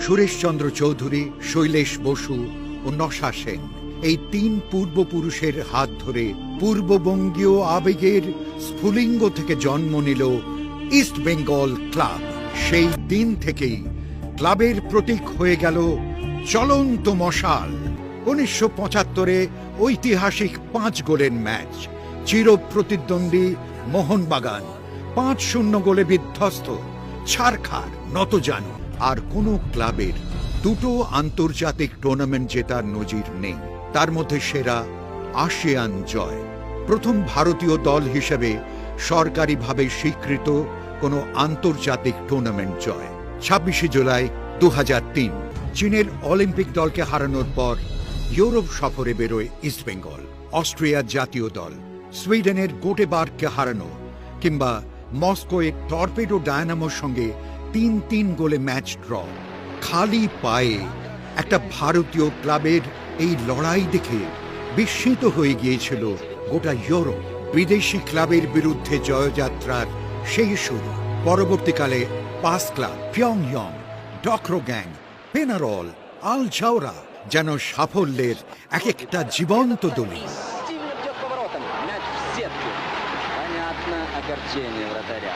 সুরেশচন্দ্র চৌধুরী, শৈলেশ বসু ও নশা সেন, এই তিন পূর্বপুরুষের হাত ধরে পূর্ববঙ্গীয় আবেগের স্ফুলিঙ্গ থেকে জন্ম নিল ইস্ট বেঙ্গল ক্লাব। সেই দিন থেকেই ক্লাবের প্রতীক হয়ে গেল চলন্ত মশাল। 1975-এ ঐতিহাসিক 5 গোলের ম্যাচ, চির প্রতিদ্বন্দ্বী মোহনবাগান 5-0 গোলে বিধ্বস্ত, ছারখার নতজানু। আর কোনো ক্লাবের 2টো আন্তর্জাতিক টুর্নামেন্ট জেতার নজির নেই। তার মধ্যে সেরা আসিয়ান জয়, প্রথম ভারতীয় দল হিসেবে সরকারিভাবে স্বীকৃত কোনো আন্তর্জাতিক টুর্নামেন্ট জয়। 26শে জুলাই 2003 চীনের অলিম্পিক দলকে হারানোর পর ইউরোপ সফরে বেরোয় ইস্টবেঙ্গল। অস্ট্রিয়ার জাতীয় দল, সুইডেনের গোটেবার্গকে হারানো, কিংবা মস্কোয় টর্পেডো ডায়নামোর সঙ্গে 3-3 গোলে ম্যাচ ড্র। খালি পায়ে একটা ভারতীয় ক্লাবের এই লড়াই দেখে বিস্মিত হয়ে গিয়েছিল গোটা ইউরোপ। বিদেশি ক্লাবের বিরুদ্ধে জয়যাত্রার সেই শুরু। পরবর্তীকালে পাস ক্লাব, পিয়ংইয়ং, ডক্রোগ্যাং, পেনারল, আল জাওরা যেন সাফল্যের এক একটা জীবন্ত দলিল। Огорчение вратаря.